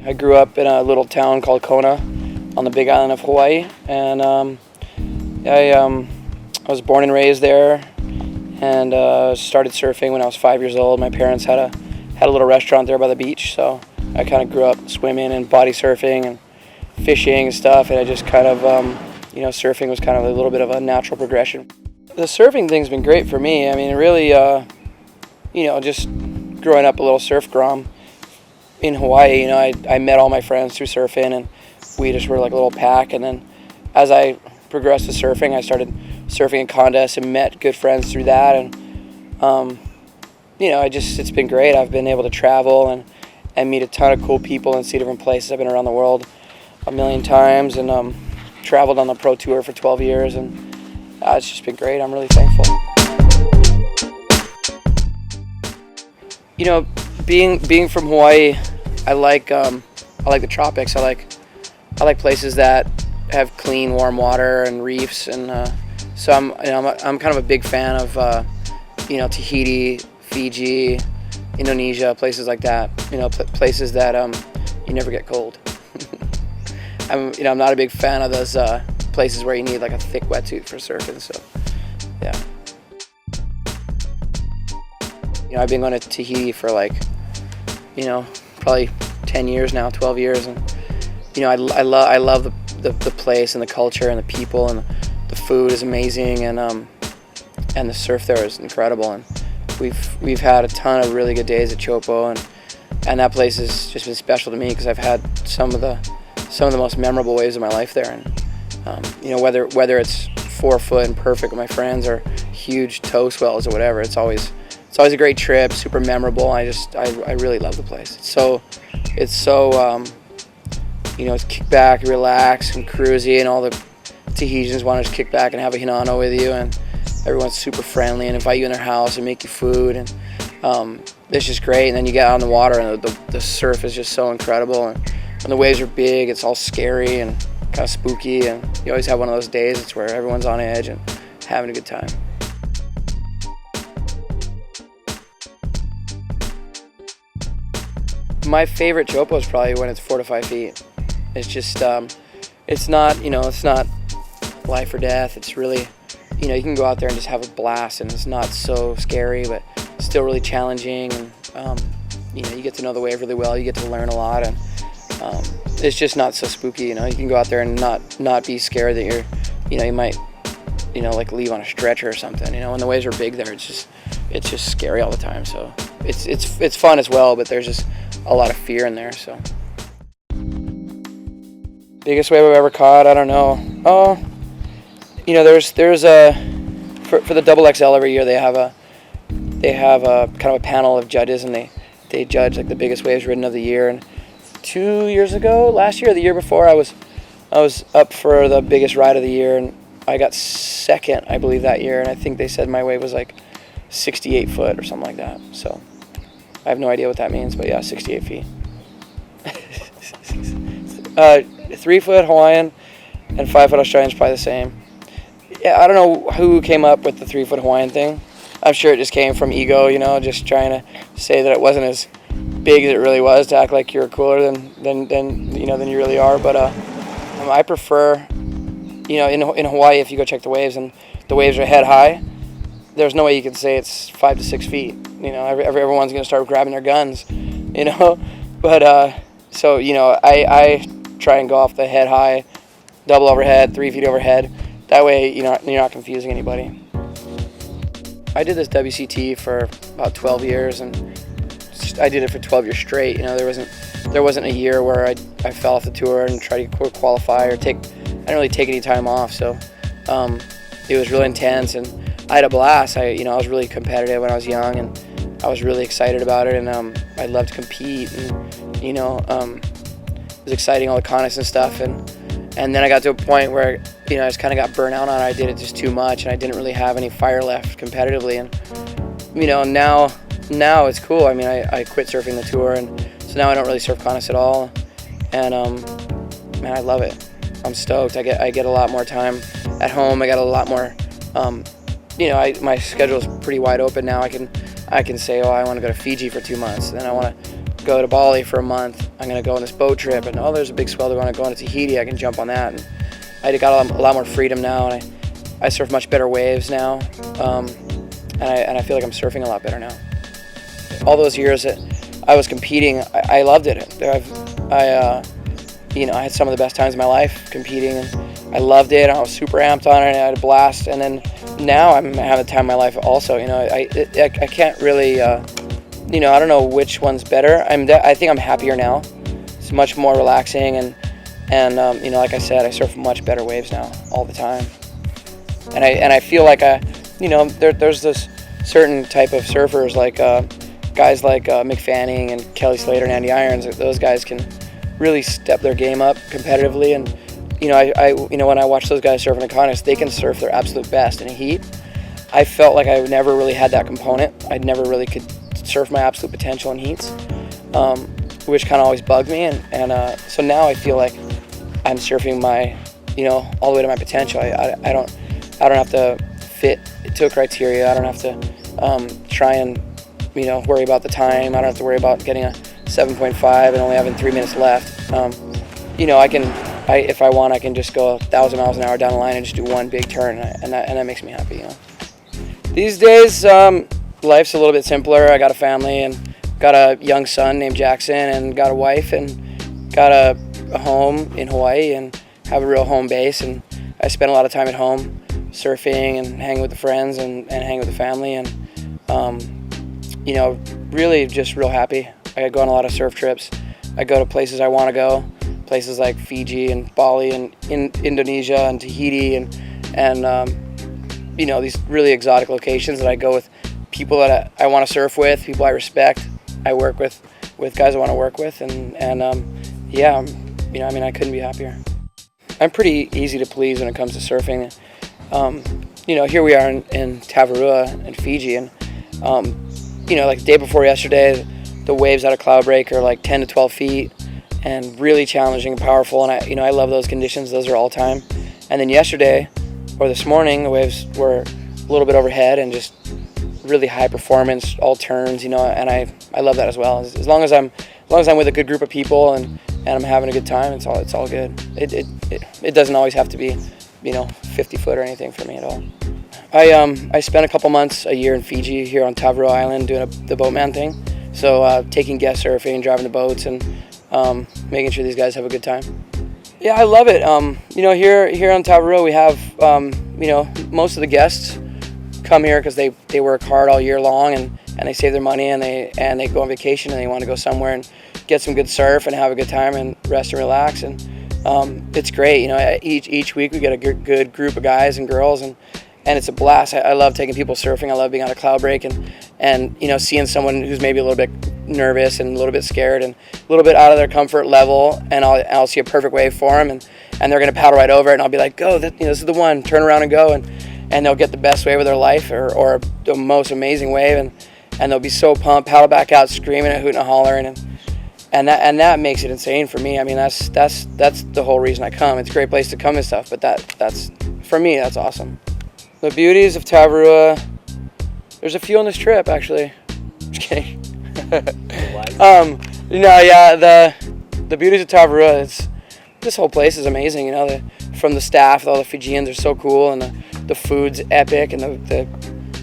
I grew up in a little town called Kona on the Big Island of Hawaii, and I was born and raised there, and started surfing when I was 5 years old. My parents had a little restaurant there by the beach, so I kind of grew up swimming and body surfing and fishing and stuff, and I just kind of, surfing was kind of a little bit of a natural progression. The surfing thing's been great for me. I mean, really, just growing up a little surf grom in Hawaii, I met all my friends through surfing, and we just were like a little pack. And then as I progressed to surfing, I started surfing in contests and met good friends through that. And, it's been great. I've been able to travel and meet a ton of cool people and see different places. I've been around the world a million times, and traveled on the pro tour for 12 years, and it's just been great. I'm really thankful. Being from Hawaii, I like the tropics. I like places that have clean, warm water and reefs, and so I'm kind of a big fan of Tahiti, Fiji, Indonesia, places like that. Places that you never get cold. I'm not a big fan of those places where you need like a thick wetsuit for surfing. So, yeah. I've been going to Tahiti for probably 10 years now, 12 years, and I love the place and the culture and the people, and the food is amazing, and the surf there is incredible, and we've had a ton of really good days at Teahupoo, and that place has just been special to me because I've had some of the most memorable waves of my life there, and whether it's 4 foot and perfect with my friends or huge toe swells or whatever, it's always a great trip, super memorable. I really love the place. It's kick back, relax, and cruisy, and all the Tahitians want to just kick back and have a hinano with you, and everyone's super friendly and invite you in their house and make you food, and it's just great. And then you get out on the water, and the surf is just so incredible, and when the waves are big, it's all scary and kind of spooky, and you always have one of those days. It's where everyone's on edge and having a good time. My favorite Teahupoo is probably when it's 4 to 5 feet. It's just, it's not life or death. It's really, you can go out there and just have a blast, and it's not so scary, but still really challenging. And you get to know the wave really well. You get to learn a lot, and it's just not so spooky. You can go out there and not be scared that you might, leave on a stretcher or something. When the waves are big there, it's just scary all the time. So it's fun as well, but there's just a lot of fear in there. So biggest wave I've ever caught, I don't know. Oh, there's a for the Double XL every year they have a kind of a panel of judges, and they judge like the biggest waves ridden of the year. And 2 years ago, last year or the year before, I was up for the biggest ride of the year, and I got second, I believe, that year. And I think they said my wave was like 68 foot or something like that. So I have no idea what that means, but yeah, 68 feet. 3 foot Hawaiian and 5 foot Australian is probably the same. Yeah, I don't know who came up with the 3 foot Hawaiian thing. I'm sure it just came from ego, just trying to say that it wasn't as big as it really was, to act like you're cooler than you really are. But I prefer, in Hawaii, if you go check the waves and the waves are head high, there's no way you can say it's 5 to 6 feet. Everyone's going to start grabbing their guns, But I try and go off the head high, double overhead, 3 feet overhead. That way, you're not confusing anybody. I did this WCT for about 12 years, and I did it for 12 years straight. There wasn't a year where I fell off the tour and tried to qualify or I didn't really take any time off. So it was really intense, and I had a blast. I was really competitive when I was young, and I was really excited about it, and I loved to compete, and it was exciting, all the contests and stuff, and then I got to a point where I just kind of got burnt out on it. I did it just too much, and I didn't really have any fire left competitively, and now it's cool. I mean, I quit surfing the tour, and so now I don't really surf contests at all, and man, I love it. I'm stoked. I get a lot more time at home. I got a lot more. My schedule's pretty wide open now. I can say, oh, I want to go to Fiji for 2 months, then I want to go to Bali for a month. I'm going to go on this boat trip, and oh, there's a big swell. They're going to go on to Tahiti. I can jump on that. And I got a lot more freedom now, and I surf much better waves now, and I feel like I'm surfing a lot better now. All those years that I was competing, I loved it. I had some of the best times of my life competing, and I loved it. I was super amped on it, and I had a blast. And then now I'm having the time of my life also. I can't really, I don't know which one's better. I think I'm happier now. It's much more relaxing, and like I said, I surf much better waves now all the time. And I feel like there's this certain type of surfers like guys like Mick Fanning and Kelly Slater and Andy Irons. Those guys can really step their game up competitively, and when I watch those guys surf in Iconics, they can surf their absolute best in a heat. I felt like I never really had that component. I never really could surf my absolute potential in heats, which kind of always bugged me, and so now I feel like I'm surfing my, all the way to my potential. I don't have to fit to a criteria. I don't have to try and worry about the time. I don't have to worry about getting a 7.5 and only having 3 minutes left. If I want, I can just go 1,000 miles an hour down the line and just do one big turn, and that makes me happy. These days, life's a little bit simpler. I got a family and got a young son named Jackson, and got a wife and got a home in Hawaii and have a real home base. And I spend a lot of time at home surfing and hanging with the friends and hanging with the family, and really just real happy. I go on a lot of surf trips. I go to places I want to go, places like Fiji and Bali and in Indonesia and Tahiti and these really exotic locations that I go with people that I want to surf with, people I respect. I work with guys I want to work with, and I couldn't be happier. I'm pretty easy to please when it comes to surfing. Here we are in Tavarua in Fiji, and like the day before yesterday, the waves out of CloudBreak are like 10 to 12 feet and really challenging and powerful, and I love those conditions. Those are all time. And then yesterday or this morning, the waves were a little bit overhead and just really high performance, all turns, and I love that as well. As long as I'm with a good group of people and I'm having a good time, it's all good. It doesn't always have to be 50 foot or anything for me at all. I spent a couple months a year in Fiji here on Tavarua Island doing the boatman thing. So taking guest surfing, driving the boats, and making sure these guys have a good time. Yeah, I love it. Here on Tavarua we have most of the guests come here because they work hard all year long and they save their money and they go on vacation and they want to go somewhere and get some good surf and have a good time and rest and relax, and it's great. Each week we get a good group of guys and girls, and it's a blast. I love taking people surfing. I love being on a CloudBreak and seeing someone who's maybe a little bit nervous and a little bit scared and a little bit out of their comfort level, and I'll see a perfect wave for them, and they're gonna paddle right over it, and I'll be like, go, this is the one, turn around and go, and they'll get the best wave of their life or the most amazing wave, and they'll be so pumped, paddle back out screaming and hooting and hollering, and that makes it insane for me. I mean, that's the whole reason I come. It's a great place to come and stuff, but that's for me, that's awesome. The beauties of Tavarua, there's a few on this trip actually. Just kidding. The beauties of Tavarua, this whole place is amazing. From the staff, all the Fijians are so cool, and the food's epic, and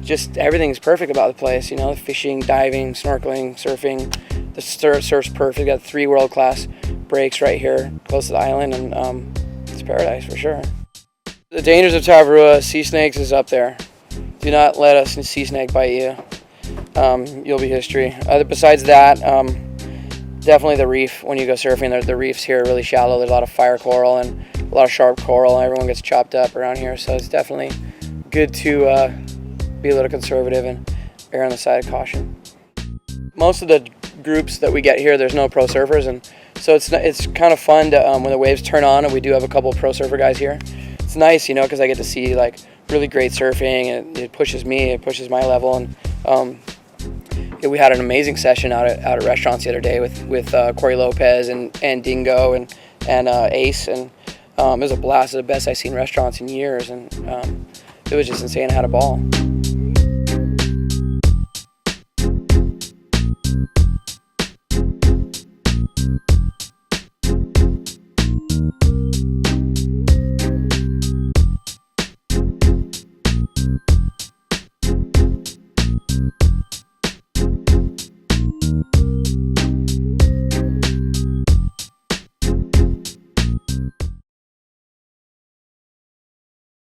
just everything's perfect about the place. The fishing, diving, snorkeling, surfing, the surf's perfect. Got 3 world-class breaks right here close to the island, and it's paradise for sure. The dangers of Tavarua, sea snakes is up there. Do not let a sea snake bite you. You'll be history. Besides that, definitely the reef. When you go surfing, the reefs here are really shallow. There's a lot of fire coral and a lot of sharp coral. Everyone gets chopped up around here, so it's definitely good to be a little conservative and err on the side of caution. Most of the groups that we get here, there's no pro surfers, and so it's kind of fun to when the waves turn on, and we do have a couple of pro surfer guys here. It's nice, because I get to see like really great surfing, and it pushes my level, and we had an amazing session out at restaurants the other day with Corey Lopez and Dingo and Ace, and it was a blast. It was the best I've seen restaurants in years, and it was just insane. I had a ball.